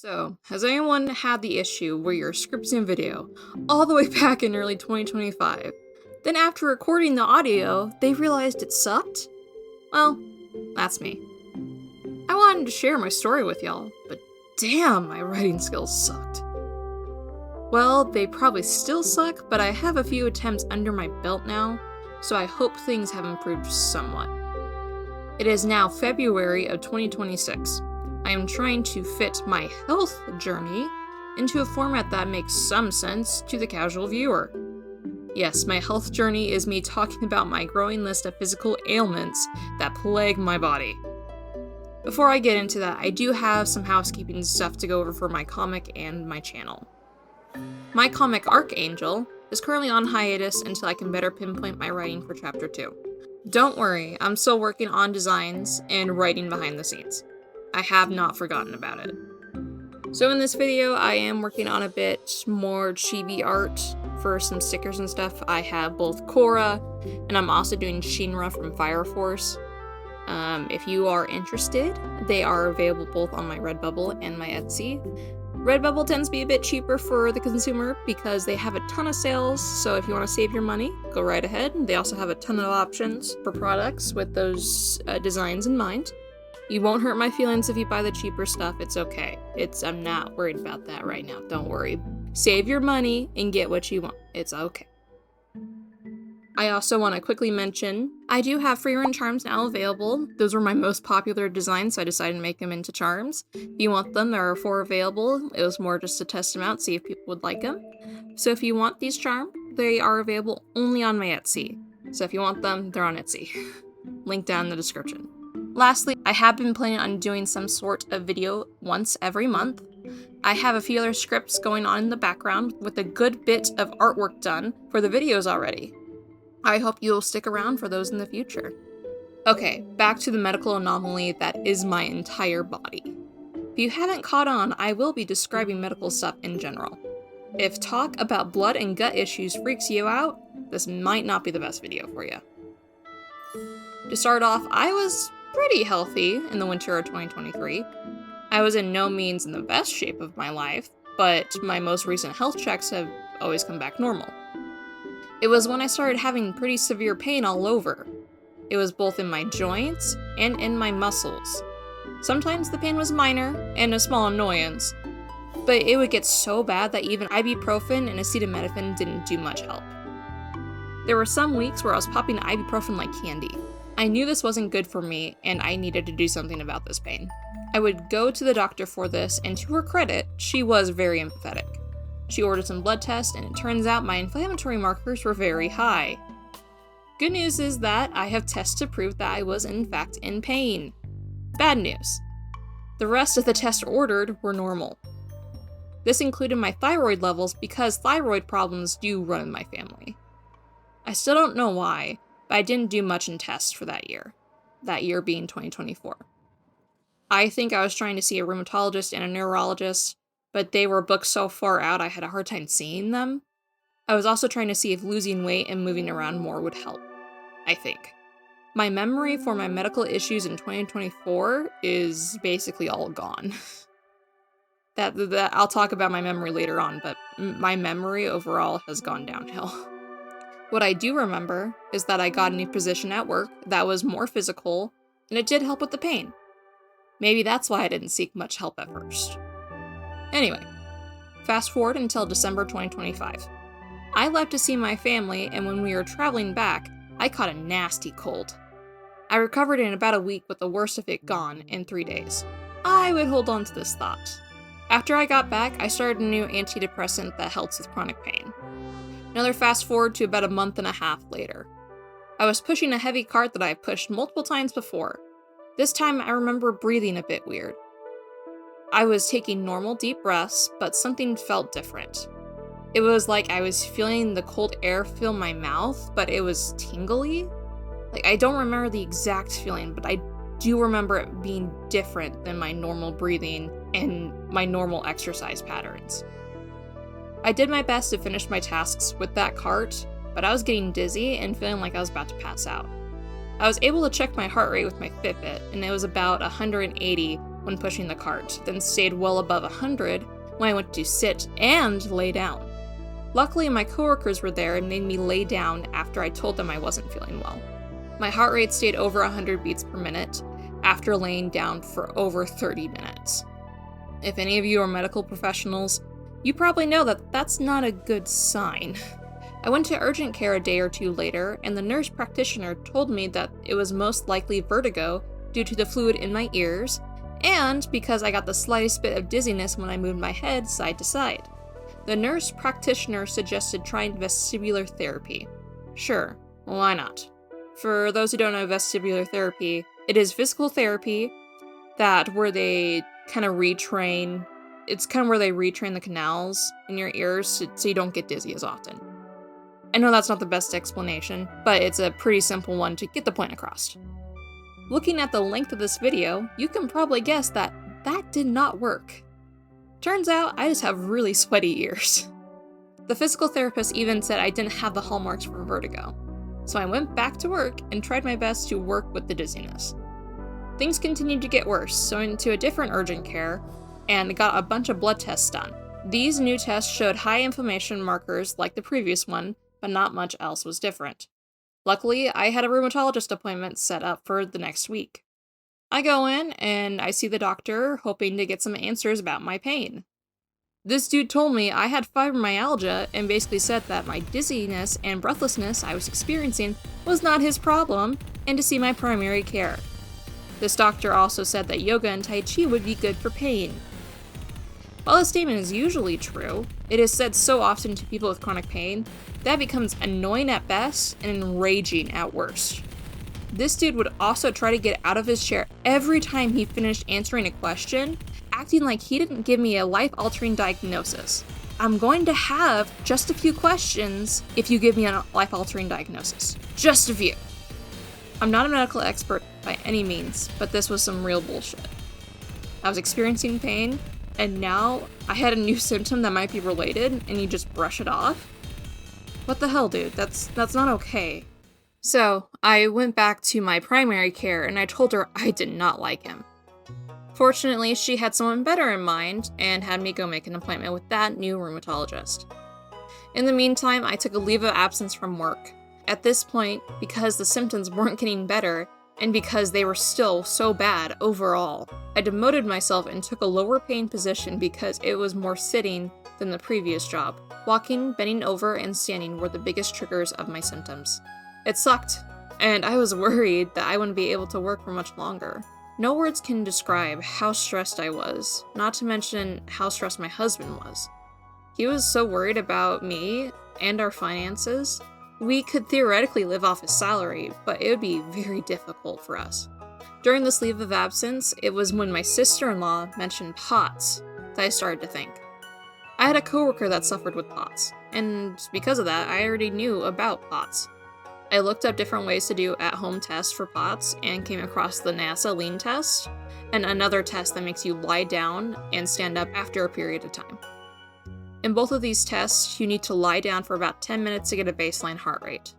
So, has anyone had the issue where you're scripting a video all the way back in early 2025, then after recording the audio, they realized it sucked? Well, that's me. I wanted to share my story with y'all, but damn, my writing skills sucked. Well, they probably still suck, but I have a few attempts under my belt now, so I hope things have improved somewhat. It is now February of 2026. I am trying to fit my health journey into a format that makes some sense to the casual viewer. Yes, my health journey is me talking about my growing list of physical ailments that plague my body. Before I get into that, I do have some housekeeping stuff to go over for my comic and my channel. My comic Archangel is currently on hiatus until I can better pinpoint my writing for Chapter 2. Don't worry, I'm still working on designs and writing behind the scenes. I have not forgotten about it. So in this video, I am working on a bit more chibi art for some stickers and stuff. I have both Korra, and I'm also doing Shinra from Fire Force. If you are interested, they are available both on my RedBubble and my Etsy. RedBubble tends to be a bit cheaper for the consumer because they have a ton of sales, so if you want to save your money, go right ahead. They also have a ton of options for products with those designs in mind. You won't hurt my feelings if you buy the cheaper stuff, it's okay. I'm not worried about that right now, don't worry. Save your money and get what you want, it's okay. I also want to quickly mention, I do have free run charms now available. Those were my most popular designs, so I decided to make them into charms. If you want them, there are 4 available. It was more just to test them out, see if people would like them. So if you want these charms, they are available only on my Etsy. So if you want them, they're on Etsy. Link down in the description. Lastly, I have been planning on doing some sort of video once every month. I have a few other scripts going on in the background with a good bit of artwork done for the videos already. I hope you'll stick around for those in the future. Okay, back to the medical anomaly that is my entire body. If you haven't caught on, I will be describing medical stuff in general. If talk about blood and gut issues freaks you out, this might not be the best video for you. To start off, I was pretty healthy in the winter of 2023. I was in no means in the best shape of my life, but my most recent health checks have always come back normal. It was when I started having pretty severe pain all over. It was both in my joints and in my muscles. Sometimes the pain was minor and a small annoyance, but it would get so bad that even ibuprofen and acetaminophen didn't do much help. There were some weeks where I was popping ibuprofen like candy. I knew this wasn't good for me, and I needed to do something about this pain. I would go to the doctor for this, and to her credit, she was very empathetic. She ordered some blood tests, and it turns out my inflammatory markers were very high. Good news is that I have tests to prove that I was in fact in pain. Bad news. The rest of the tests ordered were normal. This included my thyroid levels because thyroid problems do run in my family. I still don't know why, but I didn't do much in tests for that year being 2024. I think I was trying to see a rheumatologist and a neurologist, but they were booked so far out I had a hard time seeing them. I was also trying to see if losing weight and moving around more would help, I think. My memory for my medical issues in 2024 is basically all gone. I'll talk about my memory later on, but my memory overall has gone downhill. What I do remember is that I got a new position at work that was more physical, and it did help with the pain. Maybe that's why I didn't seek much help at first. Anyway, fast forward until December 2025. I left to see my family, and when we were traveling back, I caught a nasty cold. I recovered in about a week with the worst of it gone in 3 days. I would hold on to this thought. After I got back, I started a new antidepressant that helps with chronic pain. Another fast forward to about a month and a half later. I was pushing a heavy cart that I had pushed multiple times before. This time I remember breathing a bit weird. I was taking normal deep breaths, but something felt different. It was like I was feeling the cold air fill my mouth, but it was tingly. I don't remember the exact feeling, but I do remember it being different than my normal breathing and my normal exercise patterns. I did my best to finish my tasks with that cart, but I was getting dizzy and feeling like I was about to pass out. I was able to check my heart rate with my Fitbit, and it was about 180, when pushing the cart, then stayed well above 100 when I went to sit and lay down. Luckily, my coworkers were there and made me lay down after I told them I wasn't feeling well. My heart rate stayed over 100 beats per minute after laying down for over 30 minutes. If any of you are medical professionals, you probably know that that's not a good sign. I went to urgent care a day or two later, and the nurse practitioner told me that it was most likely vertigo due to the fluid in my ears, and because I got the slightest bit of dizziness when I moved my head side to side. The nurse practitioner suggested trying vestibular therapy. Sure, why not? For those who don't know vestibular therapy, it is physical therapy where they kind of retrain. It's kind of where they retrain the canals in your ears so you don't get dizzy as often. I know that's not the best explanation, but it's a pretty simple one to get the point across. Looking at the length of this video, you can probably guess that did not work. Turns out, I just have really sweaty ears. The physical therapist even said I didn't have the hallmarks for vertigo, so I went back to work and tried my best to work with the dizziness. Things continued to get worse, so I went to a different urgent care and got a bunch of blood tests done. These new tests showed high inflammation markers like the previous one, but not much else was different. Luckily, I had a rheumatologist appointment set up for the next week. I go in and I see the doctor, hoping to get some answers about my pain. This dude told me I had fibromyalgia and basically said that my dizziness and breathlessness I was experiencing was not his problem, and to see my primary care. This doctor also said that yoga and Tai Chi would be good for pain. While this statement is usually true, it is said so often to people with chronic pain that it becomes annoying at best and enraging at worst. This dude would also try to get out of his chair every time he finished answering a question, acting like he didn't give me a life-altering diagnosis. I'm going to have just a few questions if you give me a life-altering diagnosis. Just a few. I'm not a medical expert by any means, but this was some real bullshit. I was experiencing pain, and now I had a new symptom that might be related, and you just brush it off? What the hell, dude? That's not okay. So, I went back to my primary care, and I told her I did not like him. Fortunately, she had someone better in mind, and had me go make an appointment with that new rheumatologist. In the meantime, I took a leave of absence from work. At this point, because the symptoms weren't getting better, and because they were still so bad overall, I demoted myself and took a lower paying position because it was more sitting than the previous job. Walking, bending over, and standing were the biggest triggers of my symptoms. It sucked, and I was worried that I wouldn't be able to work for much longer. No words can describe how stressed I was, not to mention how stressed my husband was. He was so worried about me and our finances. We could theoretically live off his salary, but it would be very difficult for us. During this leave of absence, it was when my sister-in-law mentioned POTS that I started to think. I had a coworker that suffered with POTS, and because of that, I already knew about POTS. I looked up different ways to do at-home tests for POTS and came across the NASA lean test, and another test that makes you lie down and stand up after a period of time. In both of these tests, you need to lie down for about 10 minutes to get a baseline heart rate.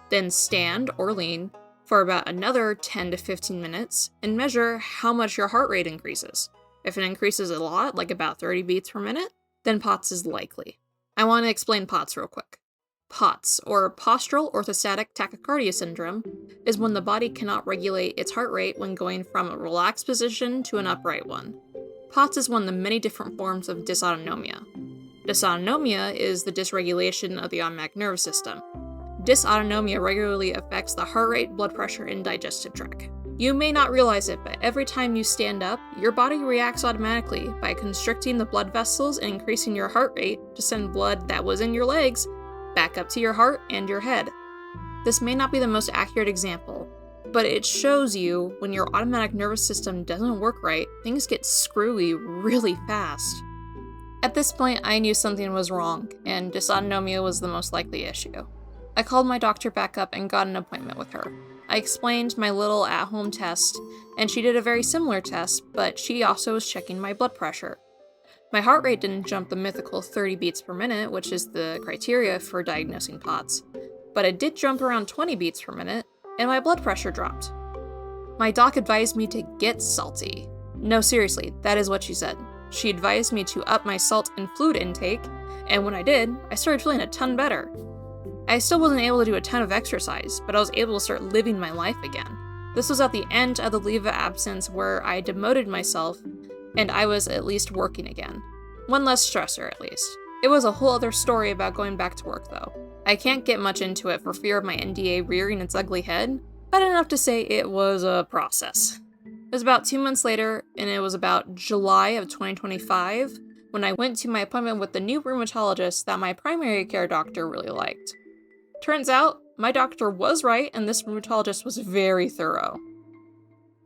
Then stand, or lean, for about another 10 to 15 minutes and measure how much your heart rate increases. If it increases a lot, like about 30 beats per minute, then POTS is likely. I want to explain POTS real quick. POTS, or postural orthostatic tachycardia syndrome, is when the body cannot regulate its heart rate when going from a relaxed position to an upright one. POTS is one of the many different forms of dysautonomia. Dysautonomia is the dysregulation of the autonomic nervous system. Dysautonomia regularly affects the heart rate, blood pressure, and digestive tract. You may not realize it, but every time you stand up, your body reacts automatically by constricting the blood vessels and increasing your heart rate to send blood that was in your legs back up to your heart and your head. This may not be the most accurate example, but it shows you when your autonomic nervous system doesn't work right, things get screwy really fast. At this point, I knew something was wrong, and dysautonomia was the most likely issue. I called my doctor back up and got an appointment with her. I explained my little at-home test, and she did a very similar test, but she also was checking my blood pressure. My heart rate didn't jump the mythical 30 beats per minute, which is the criteria for diagnosing POTS, but it did jump around 20 beats per minute, and my blood pressure dropped. My doc advised me to get salty. No, seriously, that is what she said. She advised me to up my salt and fluid intake, and when I did, I started feeling a ton better. I still wasn't able to do a ton of exercise, but I was able to start living my life again. This was at the end of the leave of absence where I demoted myself, and I was at least working again. One less stressor, at least. It was a whole other story about going back to work, though. I can't get much into it for fear of my NDA rearing its ugly head, but enough to say it was a process. It was about 2 months later, and it was about July of 2025, when I went to my appointment with the new rheumatologist that my primary care doctor really liked. Turns out, my doctor was right, and this rheumatologist was very thorough.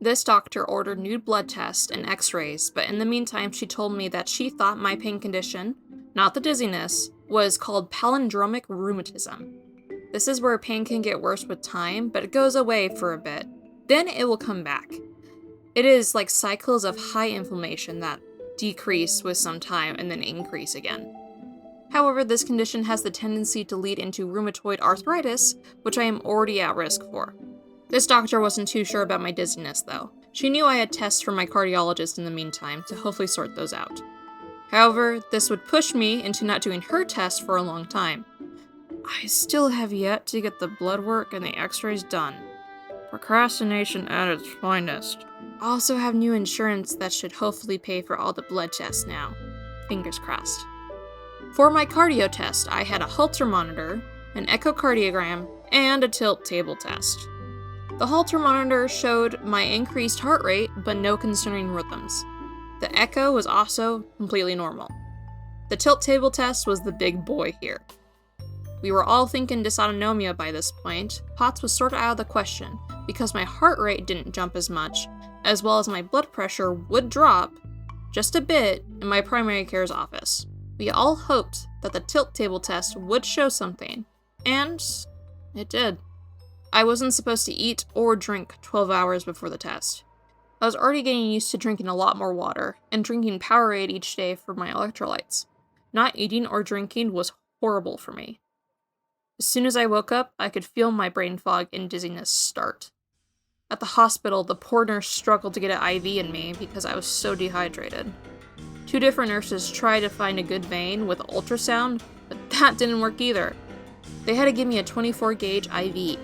This doctor ordered new blood tests and x-rays, but in the meantime she told me that she thought my pain condition, not the dizziness, was called palindromic rheumatism. This is where pain can get worse with time, but it goes away for a bit. Then it will come back. It is like cycles of high inflammation that decrease with some time and then increase again. However, this condition has the tendency to lead into rheumatoid arthritis, which I am already at risk for. This doctor wasn't too sure about my dizziness, though. She knew I had tests from my cardiologist in the meantime to hopefully sort those out. However, this would push me into not doing her test for a long time. I still have yet to get the blood work and the x-rays done. Procrastination at its finest. I also have new insurance that should hopefully pay for all the blood tests now. Fingers crossed. For my cardio test, I had a Holter monitor, an echocardiogram, and a tilt table test. The Holter monitor showed my increased heart rate, but no concerning rhythms. The echo was also completely normal. The tilt table test was the big boy here. We were all thinking dysautonomia by this point. POTS was sort of out of the question, because my heart rate didn't jump as much, as well as my blood pressure would drop just a bit in my primary care's office. We all hoped that the tilt table test would show something, and it did. I wasn't supposed to eat or drink 12 hours before the test. I was already getting used to drinking a lot more water, and drinking Powerade each day for my electrolytes. Not eating or drinking was horrible for me. As soon as I woke up, I could feel my brain fog and dizziness start. At the hospital, the poor nurse struggled to get an IV in me because I was so dehydrated. 2 different nurses tried to find a good vein with ultrasound, but that didn't work either. They had to give me a 24-gauge IV.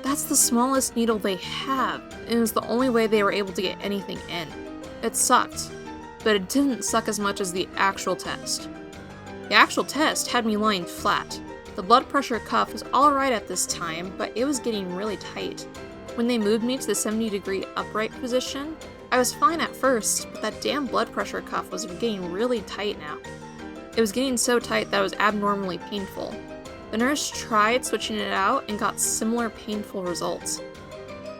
That's the smallest needle they have, and it was the only way they were able to get anything in. It sucked, but it didn't suck as much as the actual test. The actual test had me lying flat. The blood pressure cuff was alright at this time, but it was getting really tight. When they moved me to the 70-degree upright position, I was fine at first, but that damn blood pressure cuff was getting really tight now. It was getting so tight that it was abnormally painful. The nurse tried switching it out and got similar painful results.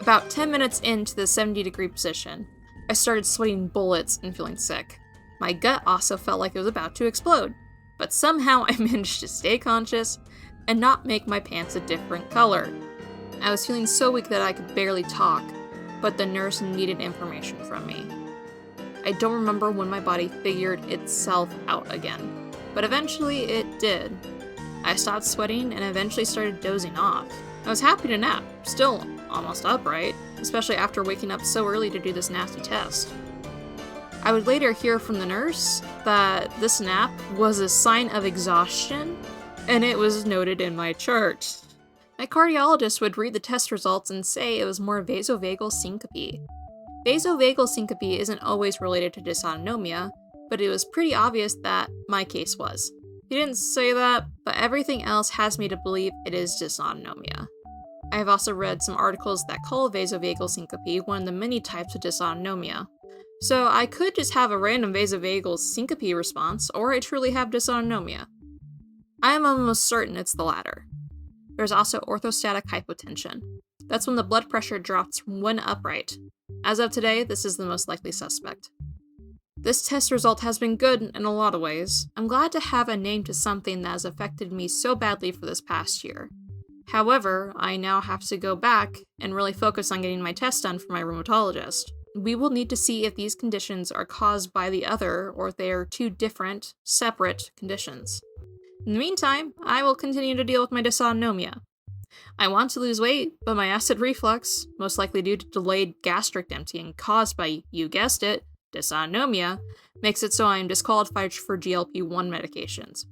About 10 minutes into the 70-degree position, I started sweating bullets and feeling sick. My gut also felt like it was about to explode, but somehow I managed to stay conscious and not make my pants a different color. I was feeling so weak that I could barely talk, but the nurse needed information from me. I don't remember when my body figured itself out again, but eventually it did. I stopped sweating and eventually started dozing off. I was happy to nap, still almost upright, especially after waking up so early to do this nasty test. I would later hear from the nurse that this nap was a sign of exhaustion, and it was noted in my chart. My cardiologist would read the test results and say it was more vasovagal syncope. Vasovagal syncope isn't always related to dysautonomia, but it was pretty obvious that my case was. He didn't say that, but everything else has me to believe it is dysautonomia. I have also read some articles that call vasovagal syncope one of the many types of dysautonomia. So I could just have a random vasovagal syncope response, or I truly have dysautonomia. I am almost certain it's the latter. There's also orthostatic hypotension. That's when the blood pressure drops when upright. As of today, this is the most likely suspect. This test result has been good in a lot of ways. I'm glad to have a name to something that has affected me so badly for this past year. However, I now have to go back and really focus on getting my test done for my rheumatologist. We will need to see if these conditions are caused by the other or if they are 2 different, separate conditions. In the meantime, I will continue to deal with my dysautonomia. I want to lose weight, but my acid reflux, most likely due to delayed gastric emptying caused by, you guessed it, dysautonomia, makes it so I am disqualified for GLP-1 medications.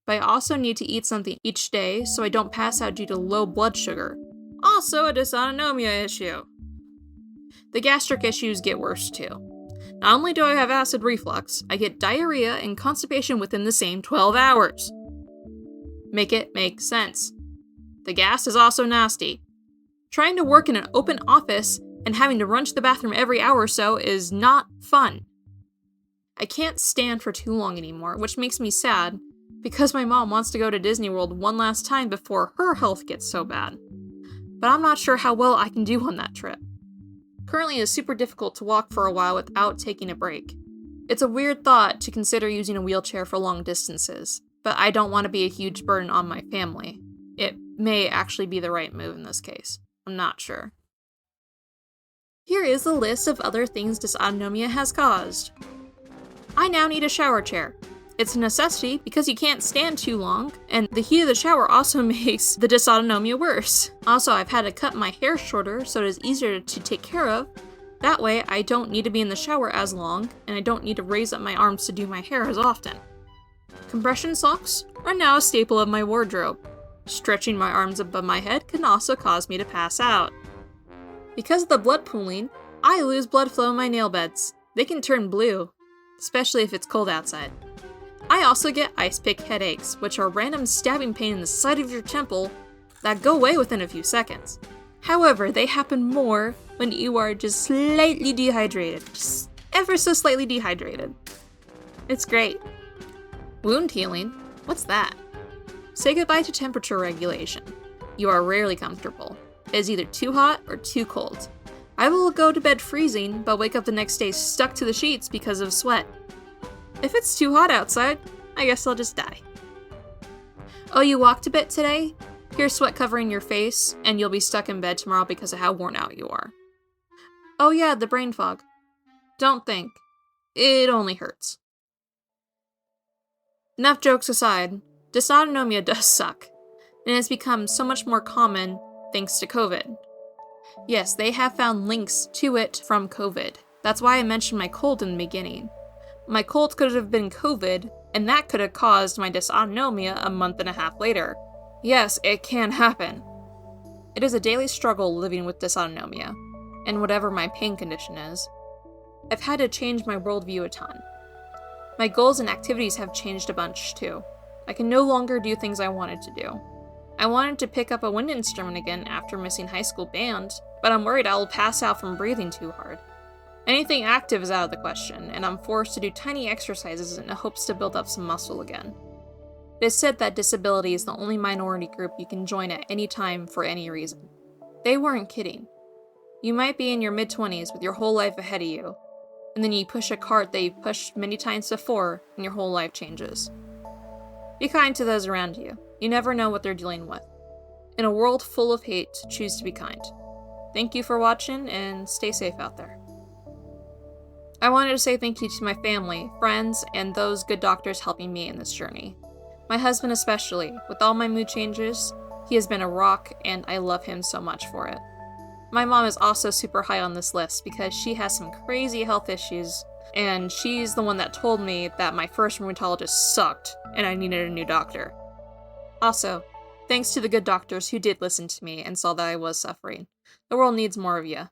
But I also need to eat something each day so I don't pass out due to low blood sugar. Also a dysautonomia issue. The gastric issues get worse too. Not only do I have acid reflux, I get diarrhea and constipation within the same 12 hours. Make it make sense. The gas is also nasty. Trying to work in an open office and having to run to the bathroom every hour or so is not fun. I can't stand for too long anymore, which makes me sad, because my mom wants to go to Disney World one last time before her health gets so bad. But I'm not sure how well I can do on that trip. Currently, it is super difficult to walk for a while without taking a break. It's a weird thought to consider using a wheelchair for long distances, but I don't want to be a huge burden on my family. It may actually be the right move in this case. I'm not sure. Here is a list of other things dysautonomia has caused. I now need a shower chair. It's a necessity because you can't stand too long, and the heat of the shower also makes the dysautonomia worse. Also, I've had to cut my hair shorter so it is easier to take care of. That way, I don't need to be in the shower as long, and I don't need to raise up my arms to do my hair as often. Compression socks are now a staple of my wardrobe. Stretching my arms above my head can also cause me to pass out. Because of the blood pooling, I lose blood flow in my nail beds. They can turn blue, especially if it's cold outside. I also get ice pick headaches, which are random stabbing pain in the side of your temple that go away within a few seconds. However, they happen more when you are just slightly dehydrated, just ever so slightly dehydrated. It's great. Wound healing? What's that? Say goodbye to temperature regulation. You are rarely comfortable. It is either too hot or too cold. I will go to bed freezing, but wake up the next day stuck to the sheets because of sweat. If it's too hot outside, I guess I'll just die. Oh, you walked a bit today? Here's sweat covering your face, and you'll be stuck in bed tomorrow because of how worn out you are. Oh yeah, the brain fog. Don't think. It only hurts. Enough jokes aside, dysautonomia does suck, and it's become so much more common thanks to COVID. Yes, they have found links to it from COVID. That's why I mentioned my cold in the beginning. My cold could have been COVID, and that could have caused my dysautonomia a month and a half later. Yes, it can happen. It is a daily struggle living with dysautonomia, and whatever my pain condition is. I've had to change my worldview a ton. My goals and activities have changed a bunch, too. I can no longer do things I wanted to do. I wanted to pick up a wind instrument again after missing high school band, but I'm worried I will pass out from breathing too hard. Anything active is out of the question, and I'm forced to do tiny exercises in hopes to build up some muscle again. It is said that disability is the only minority group you can join at any time for any reason. They weren't kidding. You might be in your mid-20s with your whole life ahead of you, and then you push a cart that you've pushed many times before, and your whole life changes. Be kind to those around you. You never know what they're dealing with. In a world full of hate, choose to be kind. Thank you for watching, and stay safe out there. I wanted to say thank you to my family, friends, and those good doctors helping me in this journey. My husband especially. With all my mood changes, he has been a rock, and I love him so much for it. My mom is also super high on this list because she has some crazy health issues, and she's the one that told me that my first rheumatologist sucked and I needed a new doctor. Also, thanks to the good doctors who did listen to me and saw that I was suffering. The world needs more of you.